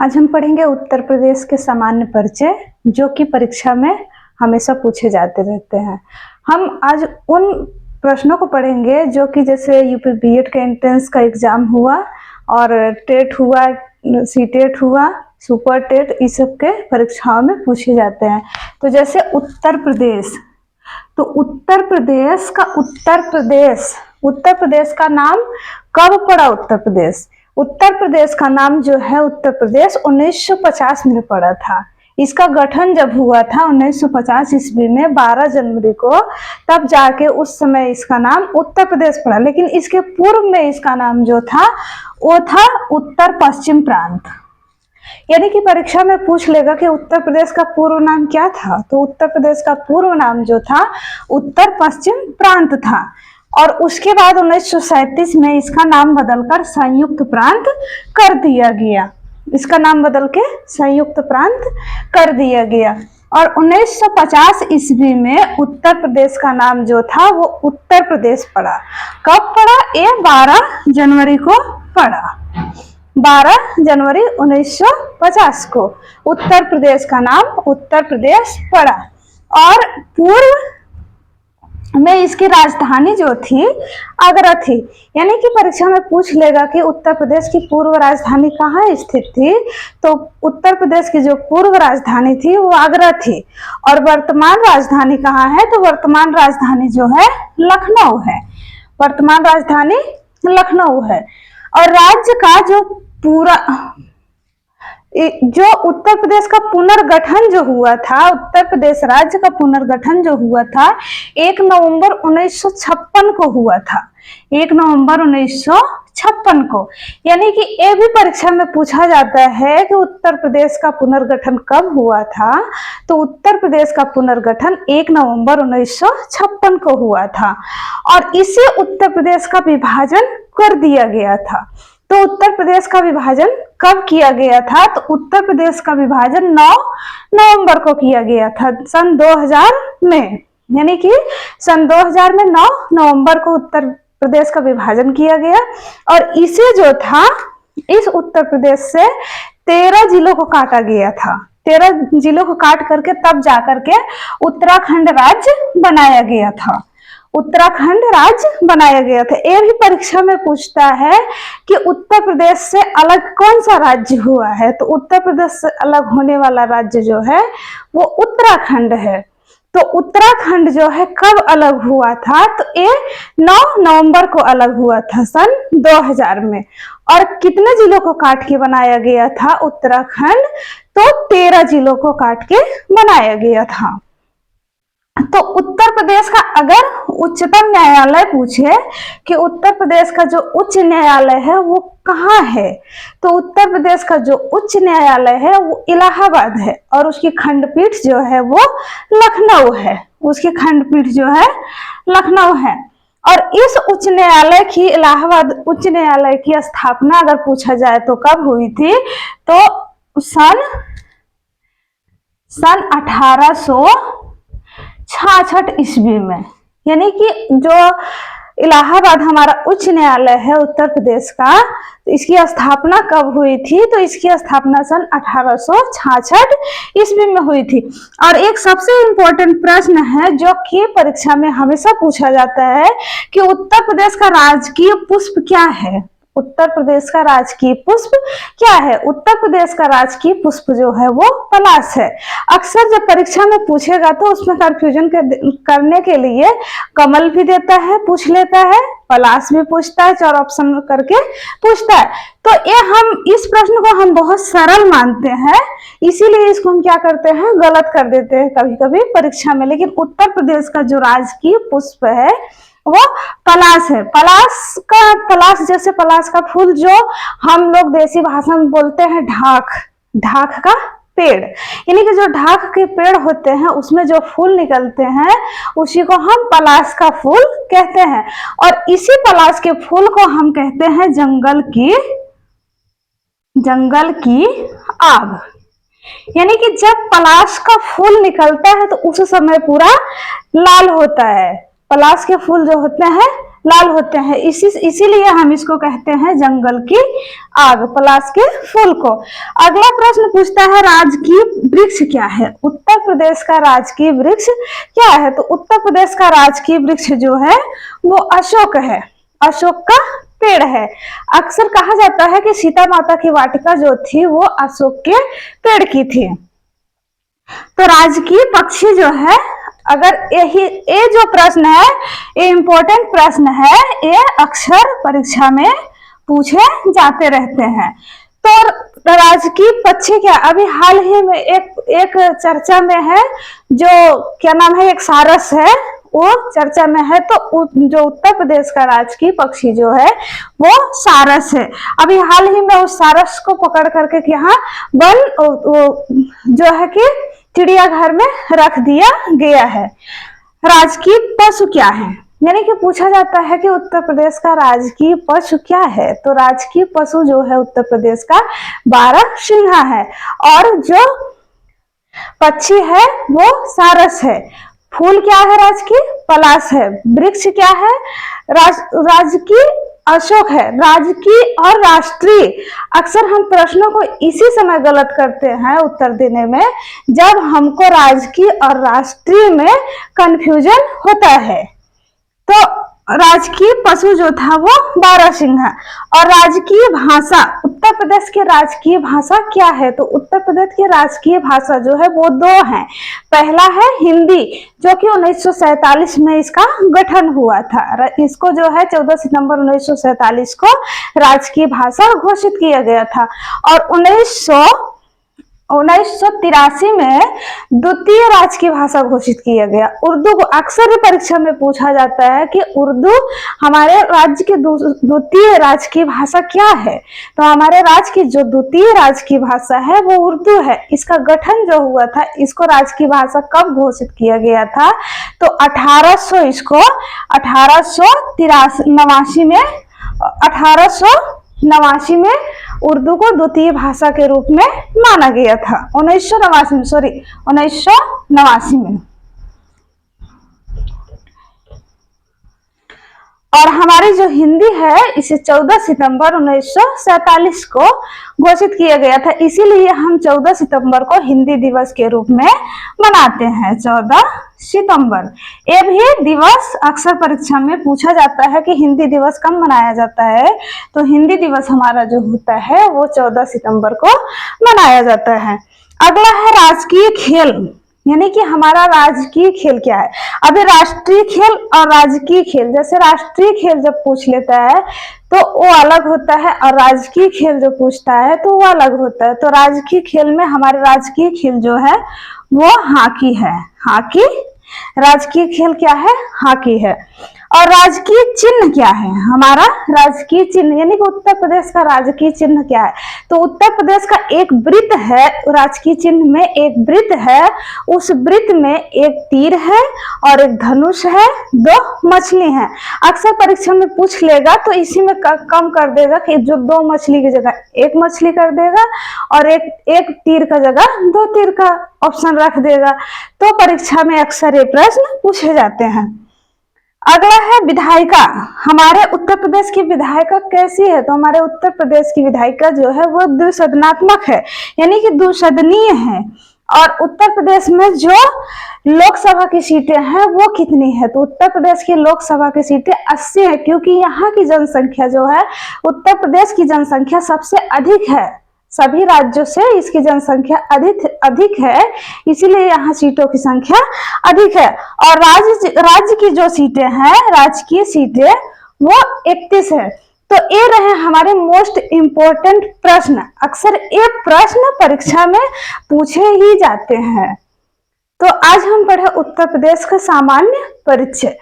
आज हम पढ़ेंगे उत्तर प्रदेश के सामान्य परिचय, जो कि परीक्षा में हमेशा पूछे जाते रहते हैं। हम आज उन प्रश्नों को पढ़ेंगे जो कि जैसे यूपी बीएड का एंट्रेंस का एग्जाम हुआ और टेट हुआ, सीटेट हुआ, सुपर टेट, इस सब के परीक्षाओं में पूछे जाते हैं। तो जैसे उत्तर प्रदेश, तो उत्तर प्रदेश का नाम कब पड़ा? उत्तर प्रदेश का नाम जो है उत्तर प्रदेश 1950 में पड़ा था। इसका गठन जब हुआ था 1950 ईस्वी में 12 जनवरी को, तब जाके उस समय इसका नाम उत्तर प्रदेश पड़ा। लेकिन इसके पूर्व में इसका नाम जो था वो था उत्तर पश्चिम प्रांत। यानी कि परीक्षा में पूछ लेगा कि उत्तर प्रदेश का पूर्व नाम क्या था, तो उत्तर प्रदेश का पूर्व नाम जो था उत्तर पश्चिम प्रांत था। और उसके बाद 1937 में इसका नाम बदलकर संयुक्त प्रांत कर दिया गया। इसका नाम बदल के संयुक्त प्रांत कर दिया गया। और 1950 ईस्वी में उत्तर प्रदेश का नाम जो था वो उत्तर प्रदेश पड़ा। कब पड़ा? ये 12 जनवरी को पड़ा। 12 जनवरी 1950 को उत्तर प्रदेश का नाम उत्तर प्रदेश पड़ा। और पूर्व में इसकी राजधानी जो थी आगरा थी। यानी कि परीक्षा में पूछ लेगा कि उत्तर प्रदेश की पूर्व राजधानी कहाँ स्थित थी, तो उत्तर प्रदेश की जो पूर्व राजधानी थी वो आगरा थी। और वर्तमान राजधानी कहाँ है? तो वर्तमान राजधानी जो है लखनऊ है। वर्तमान राजधानी लखनऊ है। और राज्य का जो उत्तर प्रदेश का पुनर्गठन जो हुआ था, उत्तर प्रदेश राज्य का पुनर्गठन जो हुआ था 1 नवंबर 1956 को हुआ था। 1 नवंबर 1956 को। यानी कि ये भी परीक्षा में पूछा जाता है कि उत्तर प्रदेश का पुनर्गठन कब हुआ था, तो उत्तर प्रदेश का पुनर्गठन 1 नवंबर 1956 को हुआ था। और इसे उत्तर प्रदेश का विभाजन कर दिया गया था। तो उत्तर प्रदेश का विभाजन कब किया गया था? तो उत्तर प्रदेश का विभाजन 9 नवंबर को किया गया था, सन 2000 में। यानी कि सन 2000 में 9 नवंबर को उत्तर प्रदेश का विभाजन किया गया। और इसे जो था, इस उत्तर प्रदेश से 13 जिलों को काटा गया था। 13 जिलों को काट करके तब जाकर के उत्तराखंड राज्य बनाया गया था। उत्तराखंड राज्य बनाया गया था। ये भी परीक्षा में पूछता है कि उत्तर प्रदेश से अलग कौन सा राज्य हुआ है, तो उत्तर प्रदेश से अलग होने वाला राज्य जो है वो उत्तराखंड है। तो उत्तराखंड जो है कब अलग हुआ था? तो ये 9 नवंबर को अलग हुआ था, सन 2000 में। और कितने जिलों को काट के बनाया गया था उत्तराखंड? तो 13 जिलों को काट के बनाया गया था। तो उत्तर प्रदेश का अगर उच्चतम न्यायालय पूछे कि उत्तर प्रदेश का जो उच्च न्यायालय है वो कहाँ है, तो उत्तर प्रदेश का जो उच्च न्यायालय है वो इलाहाबाद है। और उसकी खंडपीठ जो है वो लखनऊ है। उसकी खंडपीठ जो है लखनऊ है। और इस उच्च न्यायालय की, इलाहाबाद उच्च न्यायालय की स्थापना अगर पूछा जाए तो कब हुई थी, तो सन 1866 ईस्वी में। यानी कि जो इलाहाबाद हमारा उच्च न्यायालय है उत्तर प्रदेश का, तो इसकी स्थापना कब हुई थी? तो इसकी स्थापना सन 1866 ईस्वी में हुई थी। और एक सबसे इम्पोर्टेंट प्रश्न है जो कि परीक्षा में हमेशा पूछा जाता है कि उत्तर प्रदेश का राजकीय पुष्प क्या है? उत्तर प्रदेश का राजकीय पुष्प क्या है? उत्तर प्रदेश का राजकीय पुष्प जो है वो पलाश है। अक्सर जब परीक्षा में पूछेगा तो उसमें कंफ्यूजन करने के लिए कमल भी देता है, पूछ लेता है, पलाश भी पूछता है, 4 ऑप्शन करके पूछता है। तो ये हम इस प्रश्न को हम बहुत सरल मानते हैं, इसीलिए इसको हम क्या करते हैं, गलत कर देते हैं कभी कभी परीक्षा में। लेकिन उत्तर प्रदेश का जो राजकीय पुष्प है वो पलाश है। पलाश जैसे पलाश का फूल जो हम लोग देसी भाषा में बोलते हैं ढाक का पेड़। यानी कि जो ढाक के पेड़ होते हैं उसमें जो फूल निकलते हैं उसी को हम पलाश का फूल कहते हैं। और इसी पलाश के फूल को हम कहते हैं जंगल की आग। यानी कि जब पलाश का फूल निकलता है तो उस समय पूरा लाल होता है। पलाश के फूल जो होते हैं लाल होते हैं, इसीलिए हम इसको कहते हैं जंगल की आग, पलाश के फूल को। अगला प्रश्न पूछता है राजकीय वृक्ष क्या है? उत्तर प्रदेश का राजकीय वृक्ष क्या है? तो उत्तर प्रदेश का राजकीय वृक्ष जो है वो अशोक है, अशोक का पेड़ है। अक्सर कहा जाता है कि सीता माता की वाटिका जो थी वो अशोक के पेड़ की थी। तो राजकीय पक्षी जो है, अगर ये जो प्रश्न है ये इंपॉर्टेंट प्रश्न है, ये अक्सर परीक्षा में पूछे जाते रहते हैं। तो राजकीय पक्षी क्या, अभी हाल ही में एक चर्चा में है, जो क्या नाम है, एक सारस है, वो चर्चा में है। तो जो उत्तर प्रदेश का राजकीय पक्षी जो है वो सारस है। अभी हाल ही में उस सारस को पकड़ करके यहाँ जो है कि चिड़ियाघर में रख दिया गया है। राजकीय पशु क्या है, यानी कि पूछा जाता है कि उत्तर प्रदेश का राजकीय पशु क्या है? तो राजकीय पशु जो है उत्तर प्रदेश का बारहसिंघा है। और जो पक्षी है वो सारस है। फूल क्या है? राजकीय पलाश है। वृक्ष क्या है? राजकीय अशोक है। राजकीय और राष्ट्रीय, अक्सर हम प्रश्नों को इसी समय गलत करते हैं उत्तर देने में, जब हमको राजकीय और राष्ट्रीय में कंफ्यूजन होता है। तो राजकीय पशु जो था वो बारहसिंघा। और राजकीय भाषा, उत्तर प्रदेश की राजकीय भाषा क्या है? तो उत्तर प्रदेश की राजकीय भाषा जो है वो दो है। पहला है हिंदी, जो कि 1947 में इसका गठन हुआ था। इसको जो है 14 सितंबर 1947 को राजकीय भाषा घोषित किया गया था। और 1983 में द्वितीय राजकीय भाषा घोषित किया गया। उर्दू को अक्सर परीक्षा में पूछा जाता है कि उर्दू हमारे राज्य की द्वितीय राजकीय भाषा क्या है? तो हमारे राज्य की जो द्वितीय राजकीय भाषा है वो उर्दू है। इसका गठन जो हुआ था, इसको राजकीय भाषा कब घोषित किया गया था? तो 1889 में उर्दू को द्वितीय भाषा के रूप में माना गया था। 1989 में। और हमारी जो हिंदी है इसे 14 सितंबर 1947 को घोषित किया गया था। इसीलिए हम 14 सितंबर को हिंदी दिवस के रूप में मनाते हैं। 14 सितंबर ये भी दिवस अक्सर परीक्षा में पूछा जाता है कि हिंदी दिवस कब मनाया जाता है? तो हिंदी दिवस हमारा जो होता है वो 14 सितंबर को मनाया जाता है। अगला है राजकीय खेल, यानी कि हमारा राजकीय खेल क्या है? अभी राष्ट्रीय खेल और राजकीय खेल, जैसे राष्ट्रीय खेल जब पूछ लेता है तो वो अलग होता है, और राजकीय खेल जो पूछता है तो वो अलग होता है। तो राजकीय खेल में हमारे राजकीय खेल जो है वो हॉकी है। हॉकी राजकीय खेल क्या है? हॉकी है। और राजकीय चिन्ह क्या है? हमारा राजकीय चिन्ह, यानी कि उत्तर प्रदेश का राजकीय चिन्ह क्या है? तो उत्तर प्रदेश का एक वृत्त है, राजकीय चिन्ह में एक वृत्त है, उस वृत्त में एक तीर है और एक धनुष है, दो मछली है। अक्सर परीक्षा में पूछ लेगा तो इसी में कम कर देगा कि जो दो मछली की जगह एक मछली कर देगा और एक तीर का जगह दो तीर का ऑप्शन रख देगा। तो परीक्षा में अक्सर ये प्रश्न पूछे जाते हैं। अगला है विधायिका। हमारे उत्तर प्रदेश की विधायिका कैसी है? तो हमारे उत्तर प्रदेश की विधायिका जो है वो द्विसदनात्मक है, यानी कि द्विसदनीय है। और उत्तर प्रदेश में जो लोकसभा की सीटें हैं वो कितनी है? तो उत्तर प्रदेश की लोकसभा की सीटें 80 है, क्योंकि यहाँ की जनसंख्या जो है, उत्तर प्रदेश की जनसंख्या सबसे अधिक है, सभी राज्यों से इसकी जनसंख्या अधिक है, इसीलिए यहाँ सीटों की संख्या अधिक है। और राज्य की जो सीटें हैं, राजकीय सीटें, वो 31 है। तो ये रहे हमारे मोस्ट इम्पोर्टेंट प्रश्न। अक्सर ये प्रश्न परीक्षा में पूछे ही जाते हैं। तो आज हम पढ़े उत्तर प्रदेश का सामान्य परिचय।